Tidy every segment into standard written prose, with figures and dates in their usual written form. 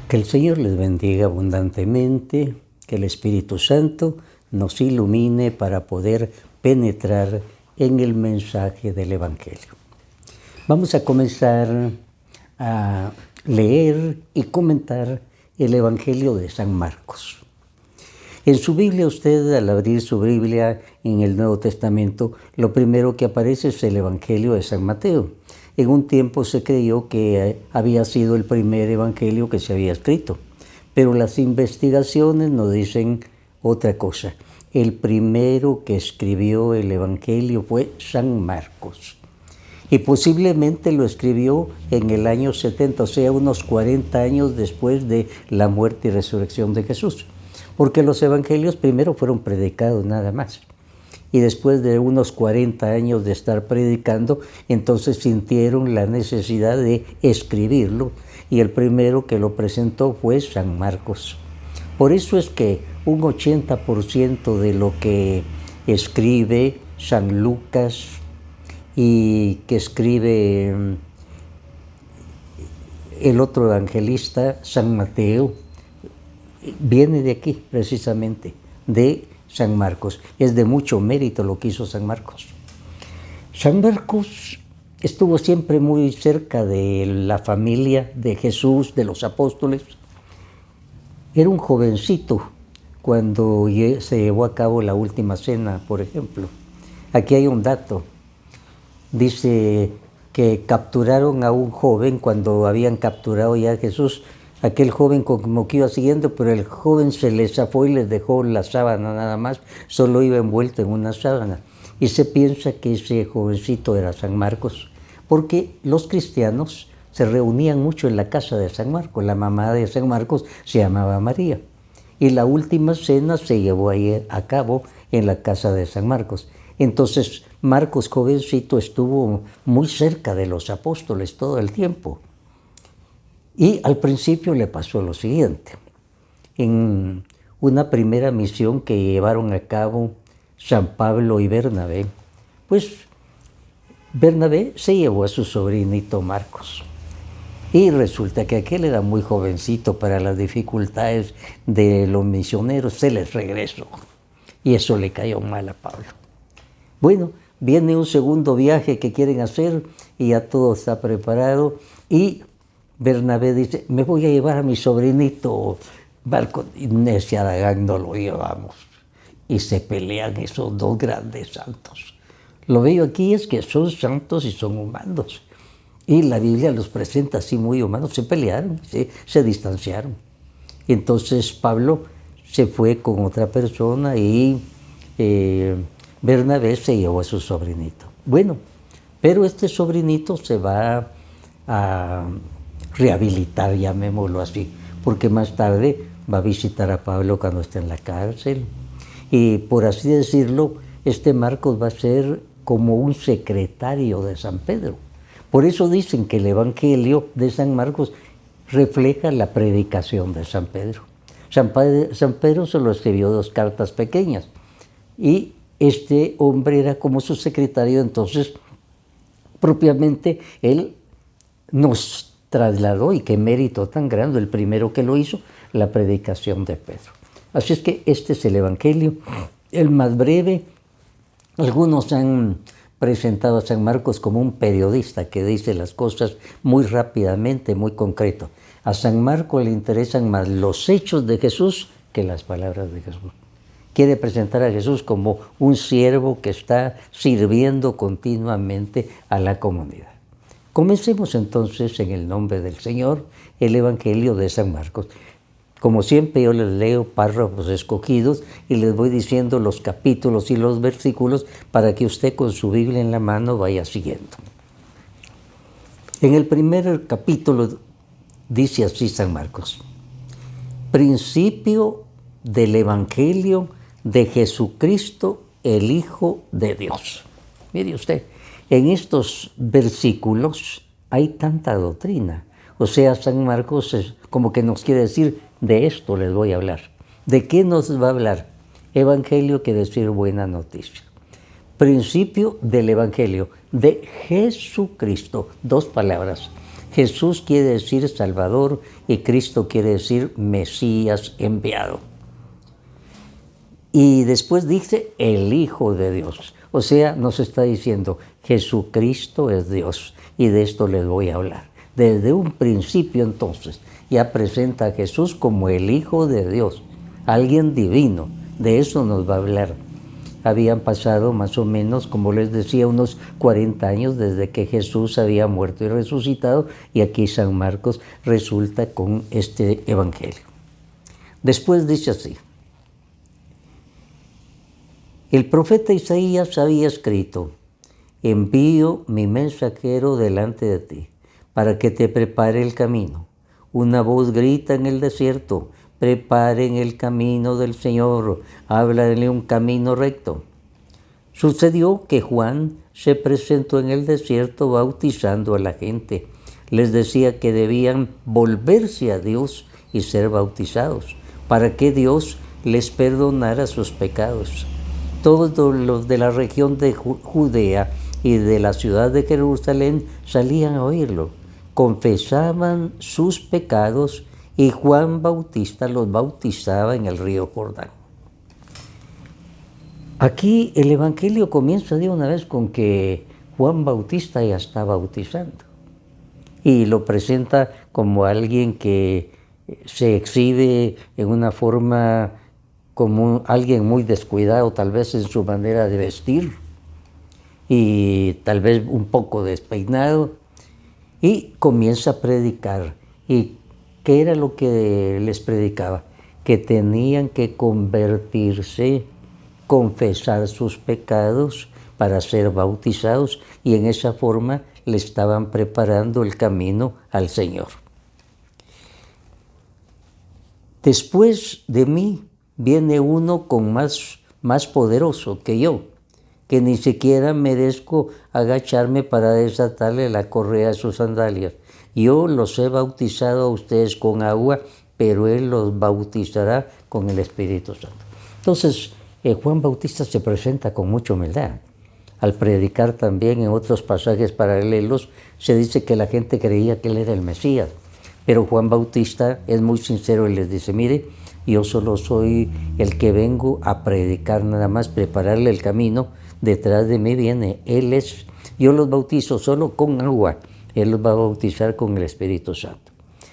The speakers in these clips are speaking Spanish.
Que el Señor les bendiga abundantemente, que el Espíritu Santo nos ilumine para poder penetrar en el mensaje del Evangelio. Vamos a comenzar a leer y comentar el Evangelio de San Marcos. En su Biblia, usted al abrir su Biblia en el Nuevo Testamento, lo primero que aparece es el Evangelio de San Mateo. En un tiempo se creyó que había sido el primer evangelio que se había escrito, pero las investigaciones nos dicen otra cosa. El primero que escribió el evangelio fue San Marcos, y posiblemente lo escribió en el año 70, o sea, unos 40 años después de la muerte y resurrección de Jesús, porque los evangelios primero fueron predicados nada más. Y después de unos 40 años de estar predicando, entonces sintieron la necesidad de escribirlo, y el primero que lo presentó fue San Marcos. Por eso es que un 80% de lo que escribe San Lucas y que escribe el otro evangelista, San Mateo, viene de aquí precisamente, de San Marcos. Es de mucho mérito lo que hizo San Marcos. San Marcos estuvo siempre muy cerca de la familia de Jesús, de los apóstoles. Era un jovencito cuando se llevó a cabo la última cena, por ejemplo. Aquí hay un dato. Dice que capturaron a un joven cuando habían capturado ya a Jesús. Aquel joven como que iba siguiendo, pero el joven se les zafó y les dejó la sábana nada más, solo iba envuelto en una sábana. Y se piensa que ese jovencito era San Marcos, porque los cristianos se reunían mucho en la casa de San Marcos. La mamá de San Marcos se llamaba María, y la última cena se llevó ahí a cabo en la casa de San Marcos. Entonces Marcos, jovencito, estuvo muy cerca de los apóstoles todo el tiempo. Y al principio le pasó lo siguiente. En una primera misión que llevaron a cabo San Pablo y Bernabé, pues Bernabé se llevó a su sobrinito Marcos. Y resulta que aquel era muy jovencito para las dificultades de los misioneros, se les regresó. Y eso le cayó mal a Pablo. Bueno, viene un segundo viaje que quieren hacer y ya todo está preparado, y Bernabé dice, me voy a llevar a mi sobrinito Marcos, y necia Aragán no lo llevamos. Y se pelean esos dos grandes santos. Lo bello aquí es que son santos y son humanos. Y la Biblia los presenta así muy humanos. Se pelearon, se distanciaron. Entonces Pablo se fue con otra persona y Bernabé se llevó a su sobrinito. Bueno, pero este sobrinito se va a rehabilitar, llamémoslo así, porque más tarde va a visitar a Pablo cuando esté en la cárcel. Y por así decirlo, este Marcos va a ser como un secretario de San Pedro. Por eso dicen que el Evangelio de San Marcos refleja la predicación de San Pedro. San Pedro solo escribió 2 cartas pequeñas, y este hombre era como su secretario. Entonces, propiamente, él nos trasladó, y qué mérito tan grande, el primero que lo hizo, la predicación de Pedro. Así es que este es el Evangelio, el más breve. Algunos han presentado a San Marcos como un periodista que dice las cosas muy rápidamente, muy concreto. A San Marcos le interesan más los hechos de Jesús que las palabras de Jesús. Quiere presentar a Jesús como un siervo que está sirviendo continuamente a la comunidad. Comencemos entonces en el nombre del Señor el Evangelio de San Marcos. Como siempre, yo les leo párrafos escogidos y les voy diciendo los capítulos y los versículos para que usted con su Biblia en la mano vaya siguiendo. En el primer capítulo dice así San Marcos: principio del Evangelio de Jesucristo, el Hijo de Dios. Mire usted, en estos versículos hay tanta doctrina. O sea, San Marcos es como que nos quiere decir, de esto les voy a hablar. ¿De qué nos va a hablar? Evangelio quiere decir buena noticia. Principio del Evangelio de Jesucristo. 2 palabras. Jesús quiere decir Salvador y Cristo quiere decir Mesías enviado. Y después dice el Hijo de Dios. O sea, nos está diciendo Jesucristo es Dios y de esto les voy a hablar. Desde un principio entonces ya presenta a Jesús como el Hijo de Dios, alguien divino. De eso nos va a hablar. Habían pasado más o menos, como les decía, unos 40 años desde que Jesús había muerto y resucitado, y aquí San Marcos resulta con este evangelio. Después dice así: el profeta Isaías había escrito: envío mi mensajero delante de ti, para que te prepare el camino. Una voz grita en el desierto: preparen el camino del Señor, háblenle un camino recto. Sucedió que Juan se presentó en el desierto bautizando a la gente. Les decía que debían volverse a Dios y ser bautizados, para que Dios les perdonara sus pecados. Todos los de la región de Judea y de la ciudad de Jerusalén salían a oírlo. Confesaban sus pecados y Juan Bautista los bautizaba en el río Jordán. Aquí el Evangelio comienza de una vez con que Juan Bautista ya está bautizando y lo presenta como alguien que se exhibe en una forma como alguien muy descuidado, tal vez en su manera de vestir y tal vez un poco despeinado, y comienza a predicar. ¿Y qué era lo que les predicaba? Que tenían que convertirse, confesar sus pecados para ser bautizados, y en esa forma le estaban preparando el camino al Señor. Después de mí viene uno con más poderoso que yo, que ni siquiera merezco agacharme para desatarle la correa de sus sandalias. Yo los he bautizado a ustedes con agua, pero Él los bautizará con el Espíritu Santo. Entonces, Juan Bautista se presenta con mucha humildad. Al predicar también en otros pasajes paralelos, se dice que la gente creía que Él era el Mesías. Pero Juan Bautista es muy sincero y les dice: mire, yo solo soy el que vengo a predicar nada más, prepararle el camino. Detrás de mí viene Él yo los bautizo solo con agua, Él los va a bautizar con el Espíritu Santo.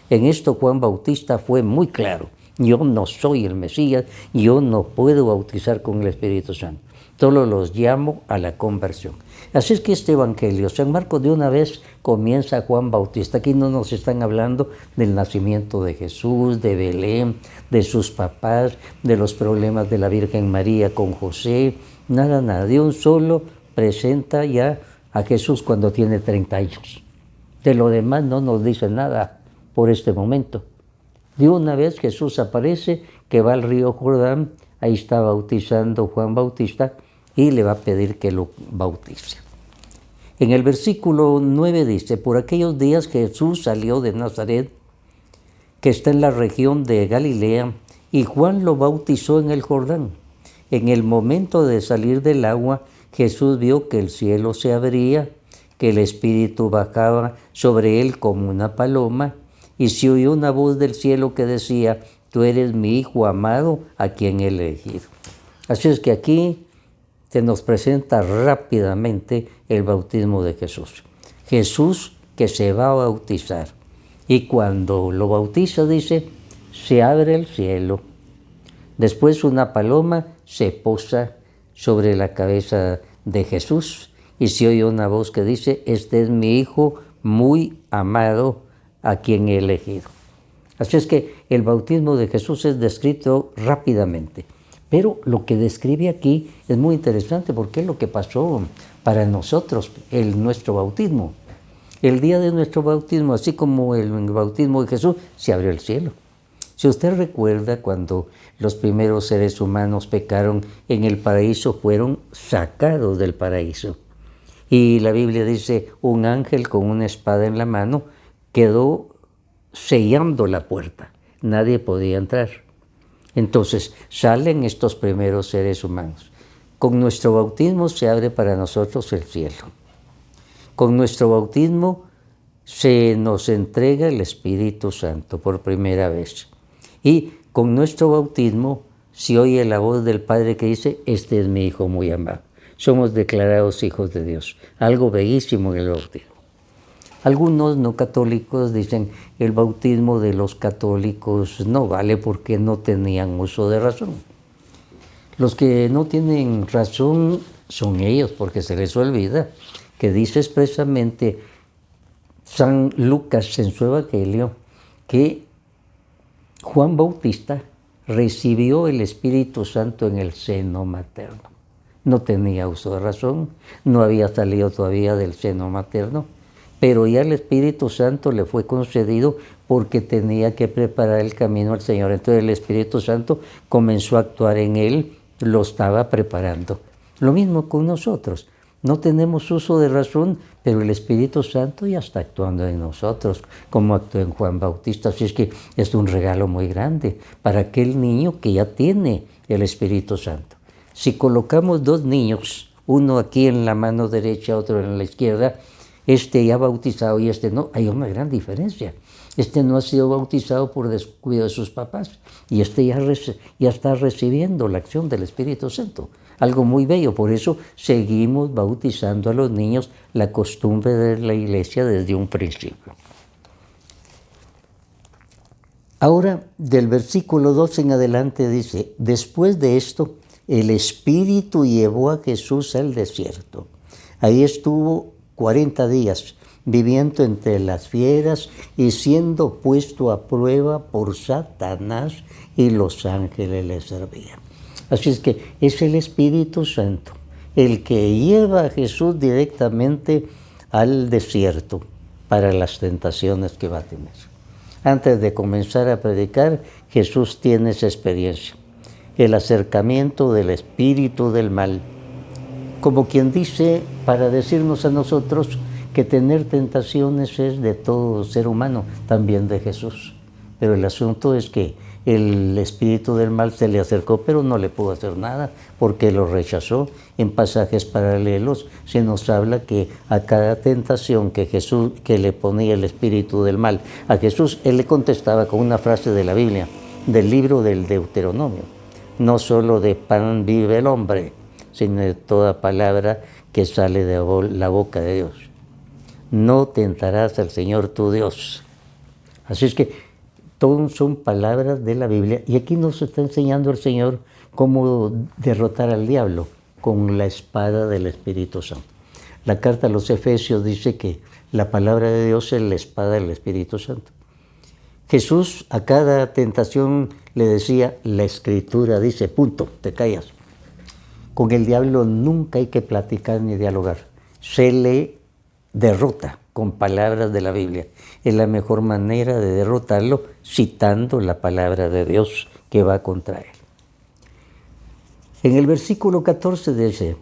En esto Juan Bautista fue muy claro: yo no soy el Mesías, yo no puedo bautizar con el Espíritu Santo, solo los llamo a la conversión. Así es que este Evangelio, San Marcos de una vez comienza Juan Bautista. Aquí no nos están hablando del nacimiento de Jesús, de Belén, de sus papás, de los problemas de la Virgen María con José, nada, de un solo presenta ya a Jesús cuando tiene 30 años. De lo demás no nos dice nada por este momento. De una vez Jesús aparece, que va al río Jordán, ahí está bautizando Juan Bautista y le va a pedir que lo bautice. En el versículo 9 dice: por aquellos días Jesús salió de Nazaret, que está en la región de Galilea, y Juan lo bautizó en el Jordán. En el momento de salir del agua, Jesús vio que el cielo se abría, que el Espíritu bajaba sobre él como una paloma, y se oyó una voz del cielo que decía: tú eres mi Hijo amado, a quien he elegido. Así es que aquí se nos presenta rápidamente el bautismo de Jesús. Jesús que se va a bautizar. Y cuando lo bautiza, dice, se abre el cielo. Después una paloma se posa sobre la cabeza de Jesús y se oye una voz que dice: este es mi Hijo muy amado, a quien he elegido. Así es que el bautismo de Jesús es descrito rápidamente. Pero lo que describe aquí es muy interesante, porque es lo que pasó para nosotros, nuestro bautismo. El día de nuestro bautismo, así como el bautismo de Jesús, se abrió el cielo. Si usted recuerda, cuando los primeros seres humanos pecaron en el paraíso, fueron sacados del paraíso. Y la Biblia dice: un ángel con una espada en la mano quedó sellando la puerta. Nadie podía entrar. Entonces salen estos primeros seres humanos. Con nuestro bautismo se abre para nosotros el cielo. Con nuestro bautismo se nos entrega el Espíritu Santo por primera vez. Y con nuestro bautismo se oye la voz del Padre que dice, este es mi Hijo muy amado. Somos declarados hijos de Dios. Algo bellísimo en el bautismo. Algunos no católicos dicen, el bautismo de los católicos no vale porque no tenían uso de razón. Los que no tienen razón son ellos, porque se les olvida que dice expresamente San Lucas en su Evangelio que Juan Bautista recibió el Espíritu Santo en el seno materno. No tenía uso de razón, no había salido todavía del seno materno, pero ya el Espíritu Santo le fue concedido porque tenía que preparar el camino al Señor. Entonces el Espíritu Santo comenzó a actuar en él, lo estaba preparando. Lo mismo con nosotros. No tenemos uso de razón, pero el Espíritu Santo ya está actuando en nosotros, como actuó en Juan Bautista. Así es que es un regalo muy grande para aquel niño que ya tiene el Espíritu Santo. Si colocamos dos niños, uno aquí en la mano derecha, otro en la izquierda, este ya bautizado y este no, hay una gran diferencia. Este no ha sido bautizado por descuido de sus papás y este ya está recibiendo la acción del Espíritu Santo. Algo muy bello, por eso seguimos bautizando a los niños, la costumbre de la Iglesia desde un principio. Ahora, del versículo 2 en adelante dice, después de esto, el Espíritu llevó a Jesús al desierto. Ahí estuvo 40 días, viviendo entre las fieras y siendo puesto a prueba por Satanás, y los ángeles le servían. Así es que es el Espíritu Santo el que lleva a Jesús directamente al desierto para las tentaciones que va a tener. Antes de comenzar a predicar, Jesús tiene esa experiencia, el acercamiento del espíritu del mal, como quien dice, para decirnos a nosotros que tener tentaciones es de todo ser humano, también de Jesús. Pero el asunto es que el espíritu del mal se le acercó, pero no le pudo hacer nada porque lo rechazó. En pasajes paralelos se nos habla que a cada tentación que le ponía el espíritu del mal a Jesús, él le contestaba con una frase de la Biblia, del libro del Deuteronomio. No solo de pan vive el hombre, sino de toda palabra que sale de la boca de Dios. No tentarás al Señor tu Dios. Así es que todos son palabras de la Biblia, y aquí nos está enseñando el Señor cómo derrotar al diablo con la espada del Espíritu Santo. La carta a los Efesios dice que la palabra de Dios es la espada del Espíritu Santo. Jesús a cada tentación le decía, la Escritura dice, punto, te callas. Con el diablo nunca hay que platicar ni dialogar. Se le derrota con palabras de la Biblia. Es la mejor manera de derrotarlo citando la palabra de Dios que va contra él. En el versículo 14 dice,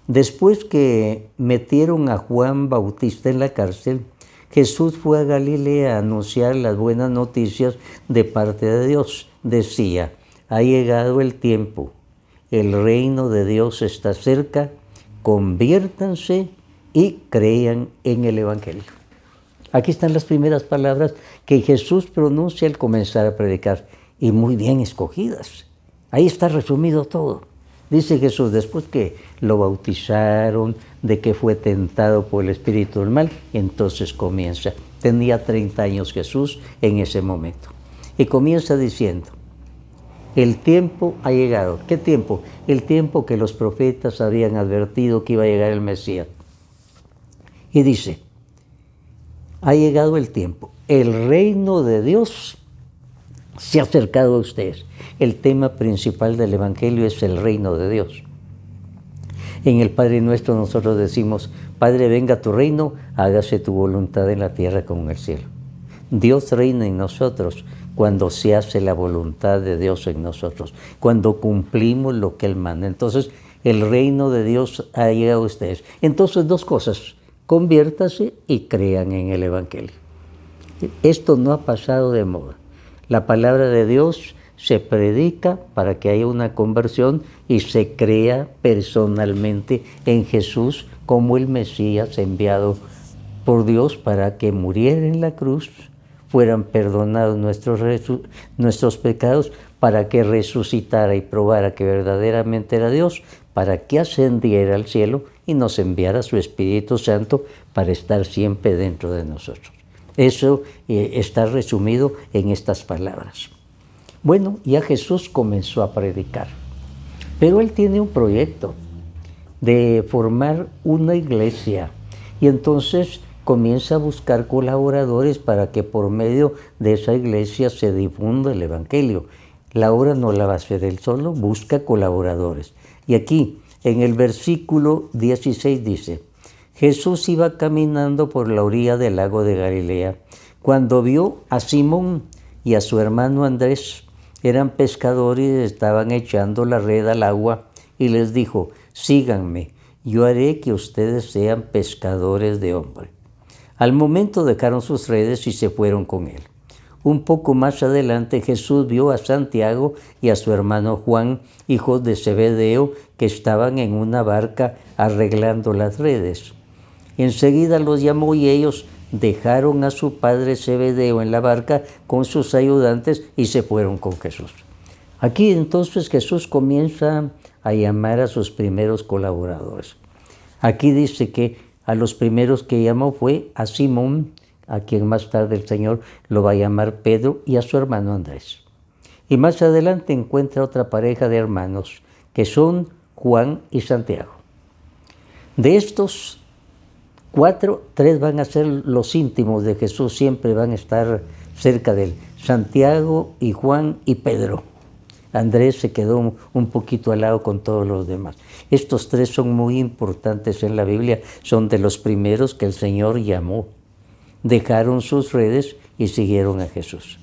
después que metieron a Juan Bautista en la cárcel, Jesús fue a Galilea a anunciar las buenas noticias de parte de Dios. Decía, ha llegado el tiempo, el reino de Dios está cerca, conviértanse y crean en el Evangelio. Aquí están las primeras palabras que Jesús pronuncia al comenzar a predicar, y muy bien escogidas. Ahí está resumido todo. Dice Jesús, después que lo bautizaron, de que fue tentado por el espíritu del mal, entonces comienza. Tenía 30 años Jesús en ese momento. Y comienza diciendo, el tiempo ha llegado. ¿Qué tiempo? El tiempo que los profetas habían advertido que iba a llegar el Mesías. Y dice, ha llegado el tiempo, el reino de Dios se ha acercado a ustedes. El tema principal del Evangelio es el reino de Dios. En el Padre Nuestro nosotros decimos, Padre, venga tu reino, hágase tu voluntad en la tierra como en el cielo. Dios reina en nosotros cuando se hace la voluntad de Dios en nosotros, cuando cumplimos lo que Él manda. Entonces, el reino de Dios ha llegado a ustedes. Entonces, dos cosas. Conviértase y crean en el Evangelio. Esto no ha pasado de moda. La palabra de Dios se predica para que haya una conversión y se crea personalmente en Jesús como el Mesías enviado por Dios para que muriera en la cruz, fueran perdonados nuestros pecados, para que resucitara y probara que verdaderamente era Dios, para que ascendiera al cielo y nos enviara su Espíritu Santo para estar siempre dentro de nosotros. Eso está resumido en estas palabras. Bueno, ya Jesús comenzó a predicar, pero Él tiene un proyecto de formar una iglesia y entonces comienza a buscar colaboradores para que por medio de esa iglesia se difunda el Evangelio. La obra no la va a hacer Él solo, busca colaboradores. Y aquí, en el versículo 16 dice: Jesús iba caminando por la orilla del lago de Galilea, cuando vio a Simón y a su hermano Andrés. Eran pescadores y estaban echando la red al agua, y les dijo: síganme, yo haré que ustedes sean pescadores de hombres. Al momento dejaron sus redes y se fueron con él. Un poco más adelante Jesús vio a Santiago y a su hermano Juan, hijos de Zebedeo, que estaban en una barca arreglando las redes. Enseguida los llamó y ellos dejaron a su padre Zebedeo en la barca con sus ayudantes y se fueron con Jesús. Aquí entonces Jesús comienza a llamar a sus primeros colaboradores. Aquí dice que a los primeros que llamó fue a Simón, a quien más tarde el Señor lo va a llamar Pedro, y a su hermano Andrés. Y más adelante encuentra otra pareja de hermanos, que son Juan y Santiago. De estos 4, 3 van a ser los íntimos de Jesús, siempre van a estar cerca de él: Santiago y Juan y Pedro. Andrés se quedó un poquito al lado con todos los demás. Estos 3 son muy importantes en la Biblia, son de los primeros que el Señor llamó. Dejaron sus redes y siguieron a Jesús.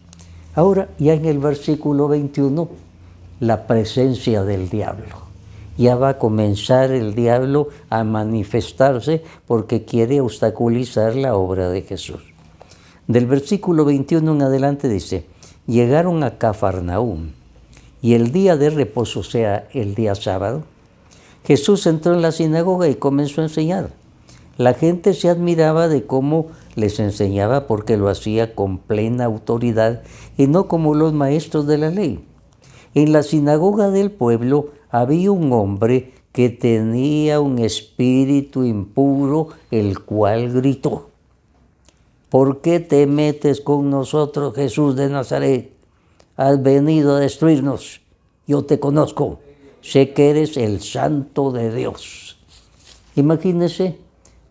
Ahora, ya en el versículo 21, la presencia del diablo. Ya va a comenzar el diablo a manifestarse porque quiere obstaculizar la obra de Jesús. Del versículo 21 en adelante dice: llegaron a Cafarnaúm, y el día de reposo, o sea, el día sábado, Jesús entró en la sinagoga y comenzó a enseñar. La gente se admiraba de cómo les enseñaba, porque lo hacía con plena autoridad y no como los maestros de la ley. En la sinagoga del pueblo había un hombre que tenía un espíritu impuro, el cual gritó: ¿por qué te metes con nosotros, Jesús de Nazaret? Has venido a destruirnos. Yo te conozco. Sé que eres el Santo de Dios. Imagínense,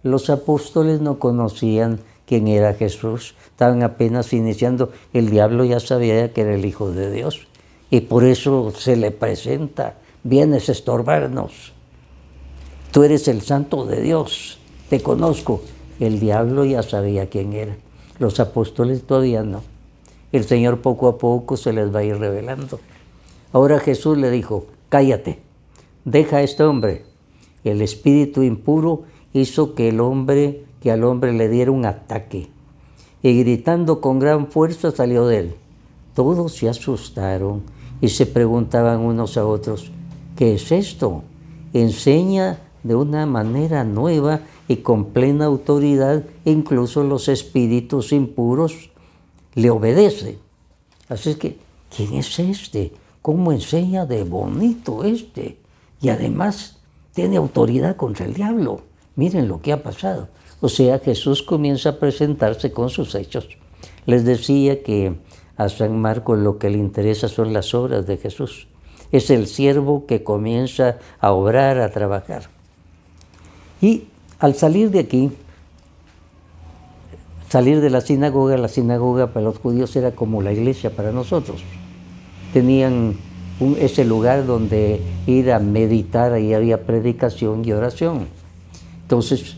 los apóstoles no conocían quién era Jesús. Estaban apenas iniciando. El diablo ya sabía que era el Hijo de Dios. Y por eso se le presenta: vienes a estorbarnos. Tú eres el Santo de Dios. Te conozco. El diablo ya sabía quién era. Los apóstoles todavía no. El Señor poco a poco se les va a ir revelando. Ahora Jesús le dijo: cállate, deja a este hombre. El espíritu impuro hizo que al hombre le diera un ataque, y gritando con gran fuerza salió de él. Todos se asustaron y se preguntaban unos a otros: ¿qué es esto? Enseña de una manera nueva y con plena autoridad, incluso los espíritus impuros le obedecen. Así es que, ¿quién es este? ¿Cómo enseña de bonito este? Y además tiene autoridad contra el diablo. Miren lo que ha pasado. O sea, Jesús comienza a presentarse con sus hechos. Les decía que a San Marcos lo que le interesa son las obras de Jesús. Es el siervo que comienza a obrar, a trabajar. Y al salir de aquí, salir de la sinagoga para los judíos era como la iglesia para nosotros. Tenían ese lugar donde ir a meditar, ahí había predicación y oración. Entonces,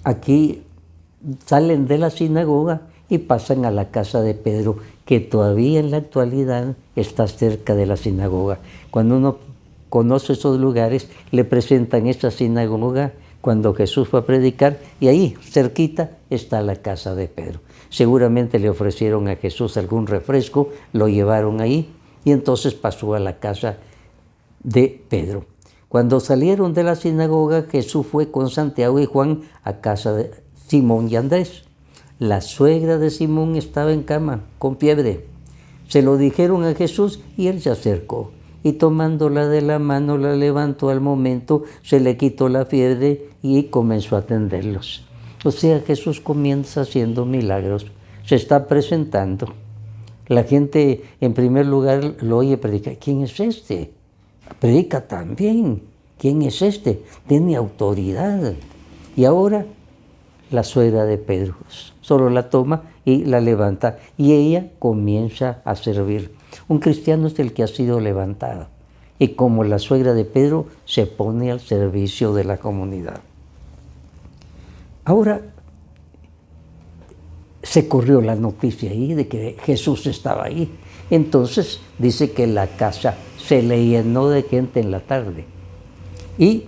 aquí salen de la sinagoga y pasan a la casa de Pedro, que todavía en la actualidad está cerca de la sinagoga. Cuando uno conoce esos lugares, le presentan esa sinagoga cuando Jesús fue a predicar, y ahí, cerquita, está la casa de Pedro. Seguramente le ofrecieron a Jesús algún refresco, lo llevaron ahí, y entonces pasó a la casa de Pedro. Cuando salieron de la sinagoga, Jesús fue con Santiago y Juan a casa de Simón y Andrés. La suegra de Simón estaba en cama, con fiebre. Se lo dijeron a Jesús y él se acercó. Y tomándola de la mano, la levantó. Al momento se le quitó la fiebre y comenzó a atenderlos. O sea, Jesús comienza haciendo milagros. Se está presentando. La gente, en primer lugar, lo oye predicar. ¿Quién es este? Predica también. ¿Quién es este? Tiene autoridad. Y ahora, la suegra de Pedro solo la toma y la levanta. Y ella comienza a servir. Un cristiano es el que ha sido levantado. Y como la suegra de Pedro, se pone al servicio de la comunidad. Ahora, se corrió la noticia ahí de que Jesús estaba ahí. Entonces dice que la casa se le llenó de gente en la tarde. Y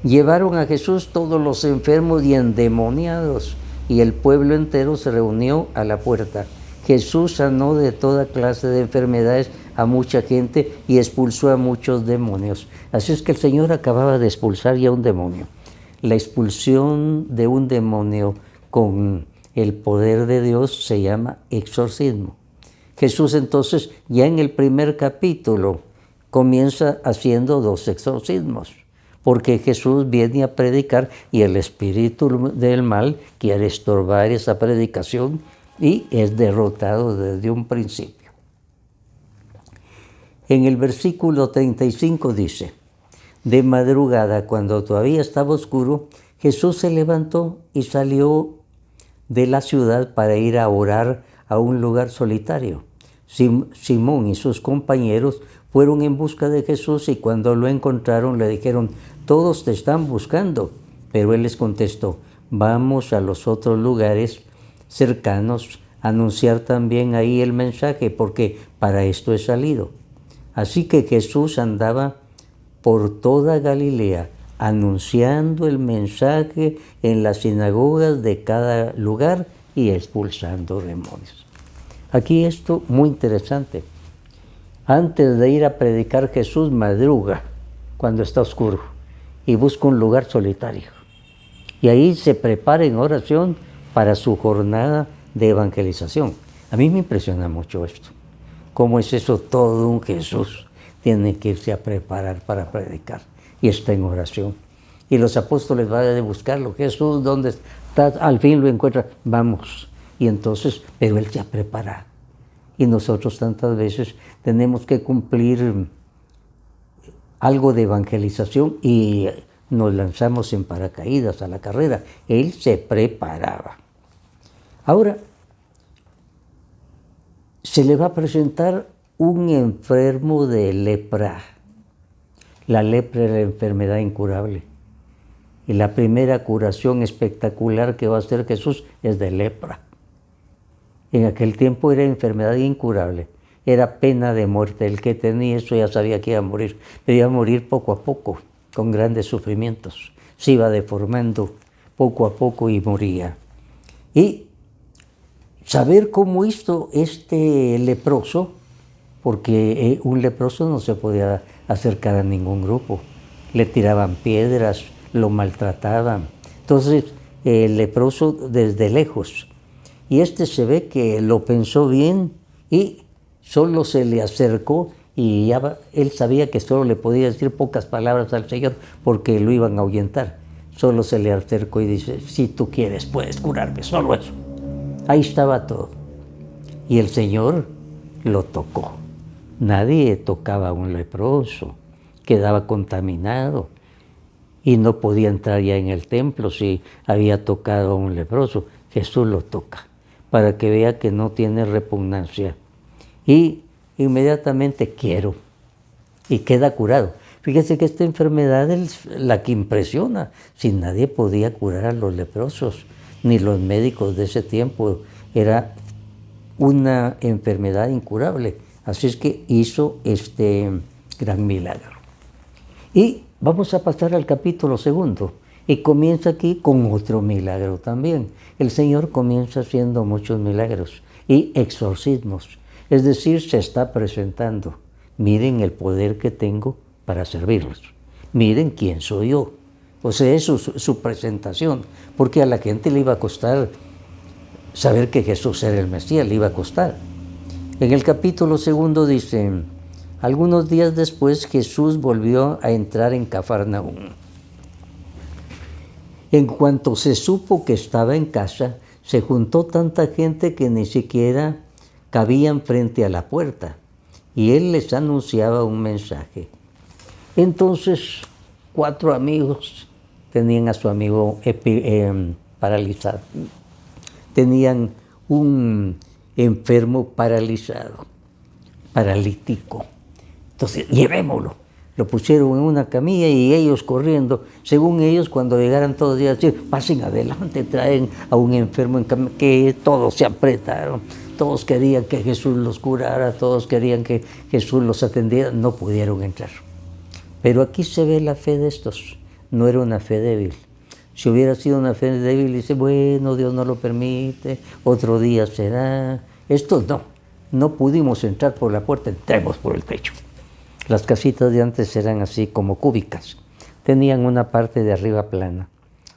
llevaron a Jesús todos los enfermos y endemoniados, y el pueblo entero se reunió a la puerta. Jesús sanó de toda clase de enfermedades a mucha gente y expulsó a muchos demonios. Así es que el Señor acababa de expulsar ya un demonio. La expulsión de un demonio con el poder de Dios se llama exorcismo. Jesús entonces, ya en el primer capítulo, comienza haciendo 2 exorcismos, porque Jesús viene a predicar y el espíritu del mal quiere estorbar esa predicación y es derrotado desde un principio. En el versículo 35 dice: de madrugada, cuando todavía estaba oscuro, Jesús se levantó y salió de la ciudad para ir a orar a un lugar solitario. Simón y sus compañeros fueron en busca de Jesús y cuando lo encontraron le dijeron: todos te están buscando. Pero él les contestó: vamos a los otros lugares cercanos a anunciar también ahí el mensaje, porque para esto he salido. Así que Jesús andaba por toda Galilea, anunciando el mensaje en las sinagogas de cada lugar y expulsando demonios. Aquí esto muy interesante. Antes de ir a predicar, Jesús madruga cuando está oscuro y busca un lugar solitario. Y ahí se prepara en oración para su jornada de evangelización. A mí me impresiona mucho esto. ¿Cómo es eso? Todo un Jesús tiene que irse a preparar para predicar y está en oración. Y los apóstoles van a buscarlo. Jesús, ¿dónde estás? Al fin lo encuentran. Vamos. Y entonces, pero él se ha preparado. Y nosotros tantas veces tenemos que cumplir algo de evangelización y nos lanzamos en paracaídas a la carrera. Él se preparaba. Ahora, se le va a presentar un enfermo de lepra. La lepra es la enfermedad incurable. Y la primera curación espectacular que va a hacer Jesús es de lepra. En aquel tiempo era enfermedad incurable, era pena de muerte. El que tenía eso ya sabía que iba a morir, pero iba a morir poco a poco, con grandes sufrimientos. Se iba deformando poco a poco y moría. Y saber cómo hizo este leproso, porque un leproso no se podía acercar a ningún grupo. Le tiraban piedras, lo maltrataban. Entonces, el leproso desde lejos. Y este se ve que lo pensó bien y solo se le acercó y ya él sabía que solo le podía decir pocas palabras al Señor porque lo iban a ahuyentar. Solo se le acercó y dice: si tú quieres, puedes curarme, solo eso. Ahí estaba todo. Y el Señor lo tocó. Nadie tocaba a un leproso, quedaba contaminado y no podía entrar ya en el templo si había tocado a un leproso. Jesús lo toca para que vea que no tiene repugnancia. Y inmediatamente quiero. Y queda curado. Fíjese que esta enfermedad es la que impresiona. Si nadie podía curar a los leprosos, ni los médicos de ese tiempo, era una enfermedad incurable. Así es que hizo este gran milagro. Y vamos a pasar al capítulo 2. Y comienza aquí con otro milagro también. El Señor comienza haciendo muchos milagros y exorcismos. Es decir, se está presentando. Miren el poder que tengo para servirlos. miren quién soy yo. O sea, eso es su presentación, porque a la gente le iba a costar saber que Jesús era el Mesías, le iba a costar. En el capítulo 2 dice, algunos días después Jesús volvió a entrar en Cafarnaúm. En cuanto se supo que estaba en casa, se juntó tanta gente que ni siquiera cabían frente a la puerta, y él les anunciaba un mensaje. Entonces, 4 amigos tenían a su amigo paralizado. Tenían un enfermo paralizado, paralítico. Entonces, llevémoslo. Lo pusieron en una camilla y ellos corriendo, según ellos, cuando llegaran todos los días, decir, pasen adelante, traen a un enfermo en camilla, que todos se apretaron, todos querían que Jesús los curara, todos querían que Jesús los atendiera, no pudieron entrar. Pero aquí se ve la fe de estos, no era una fe débil. Si hubiera sido una fe débil, dice, bueno, Dios no lo permite, otro día será. Estos no pudimos entrar por la puerta, entremos por el techo. Las casitas de antes eran así como cúbicas, tenían una parte de arriba plana.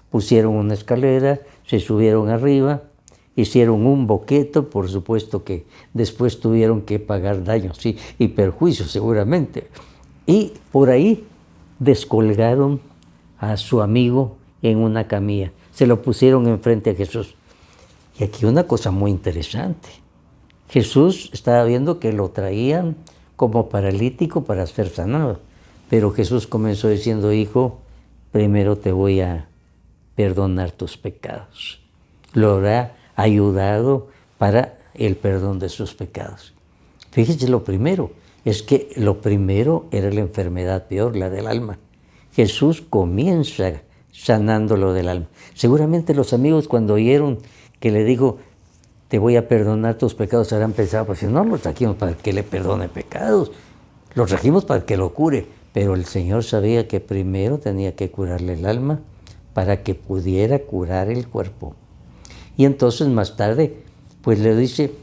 Pusieron una escalera, se subieron arriba, hicieron un boquete, por supuesto que después tuvieron que pagar daños y perjuicios seguramente. Y por ahí descolgaron a su amigo en una camilla, se lo pusieron enfrente a Jesús. Y aquí una cosa muy interesante, Jesús estaba viendo que lo traían como paralítico para ser sanado, pero Jesús comenzó diciendo, hijo, primero te voy a perdonar tus pecados. Lo habrá ayudado para el perdón de sus pecados. Fíjese, lo primero era la enfermedad peor, la del alma. Jesús comienza sanándolo del alma. Seguramente los amigos, cuando oyeron que le dijo, te voy a perdonar tus pecados, habrán pensado, pues si no los trajimos para que le perdone pecados, los trajimos para que lo cure. Pero el Señor sabía que primero tenía que curarle el alma para que pudiera curar el cuerpo. Y entonces más tarde, pues le dice,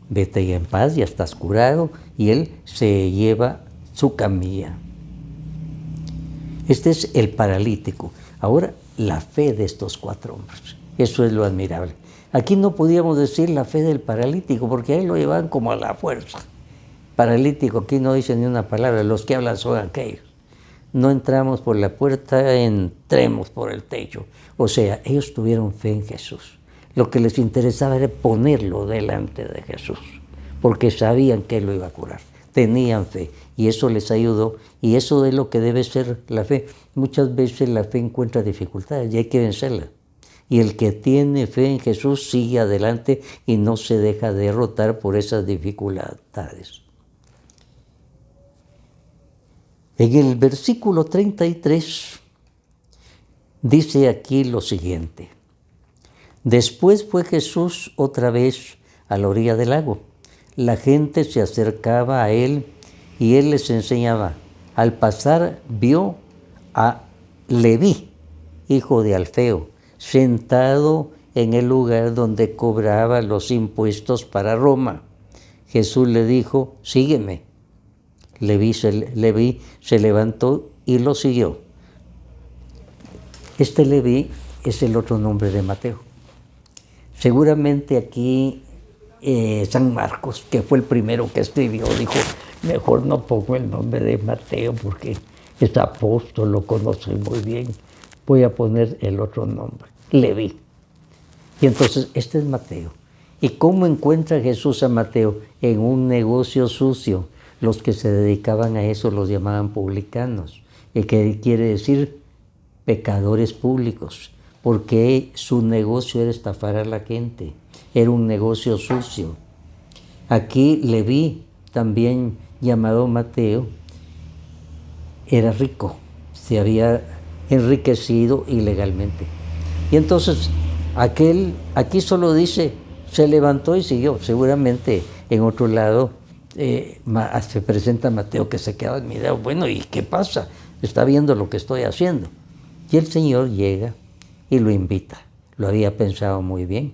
vete ya en paz, ya estás curado, y él se lleva su camilla. Este es el paralítico. Ahora, la fe de estos 4 hombres, eso es lo admirable. Aquí no podíamos decir la fe del paralítico, porque ahí lo llevaban como a la fuerza. Paralítico, aquí no dice ni una palabra, los que hablan son aquellos. No entramos por la puerta, entremos por el techo. O sea, ellos tuvieron fe en Jesús. Lo que les interesaba era ponerlo delante de Jesús, porque sabían que Él lo iba a curar. Tenían fe y eso les ayudó, y eso de lo que debe ser la fe. Muchas veces la fe encuentra dificultades y hay que vencerla. Y el que tiene fe en Jesús sigue adelante y no se deja derrotar por esas dificultades. En el versículo 33 dice aquí lo siguiente. Después fue Jesús otra vez a la orilla del lago. La gente se acercaba a él y él les enseñaba. Al pasar vio a Leví, hijo de Alfeo, sentado en el lugar donde cobraba los impuestos para Roma. Jesús le dijo, sígueme. Leví se levantó y lo siguió. Este Leví es el otro nombre de Mateo. Seguramente aquí San Marcos, que fue el primero que escribió, dijo, mejor no pongo el nombre de Mateo porque es apóstol, lo conoce muy bien. Voy a poner el otro nombre, Leví. Y entonces este es Mateo. ¿Y cómo encuentra Jesús a Mateo? En un negocio sucio. Los que se dedicaban a eso los llamaban publicanos, y que quiere decir pecadores públicos, porque su negocio era estafar a la gente, era un negocio sucio. Aquí Leví, también llamado Mateo, era rico, se había enriquecido ilegalmente. Y entonces aquí solo dice, se levantó y siguió. Seguramente en otro lado se presenta Mateo que se queda admirado. Bueno, ¿y qué pasa? Está viendo lo que estoy haciendo. Y el Señor llega y lo invita. Lo había pensado muy bien.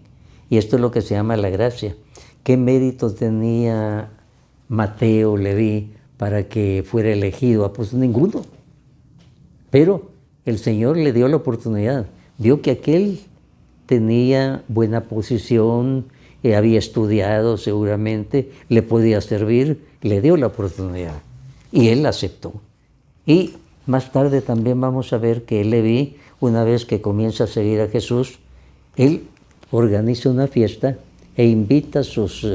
Y esto es lo que se llama la gracia. ¿Qué mérito tenía Mateo, Leví, para que fuera elegido? Pues ninguno. Pero el Señor le dio la oportunidad. Vio que aquel tenía buena posición, había estudiado seguramente, le podía servir, le dio la oportunidad. Y él la aceptó. Y más tarde también vamos a ver que Leví, una vez que comienza a seguir a Jesús, él organiza una fiesta e invita a sus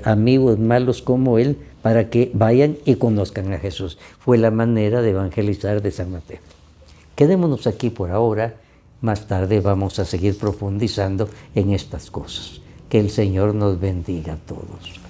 amigos malos como él para que vayan y conozcan a Jesús. Fue la manera de evangelizar de San Mateo. Quedémonos aquí por ahora. Más tarde vamos a seguir profundizando en estas cosas. Que el Señor nos bendiga a todos.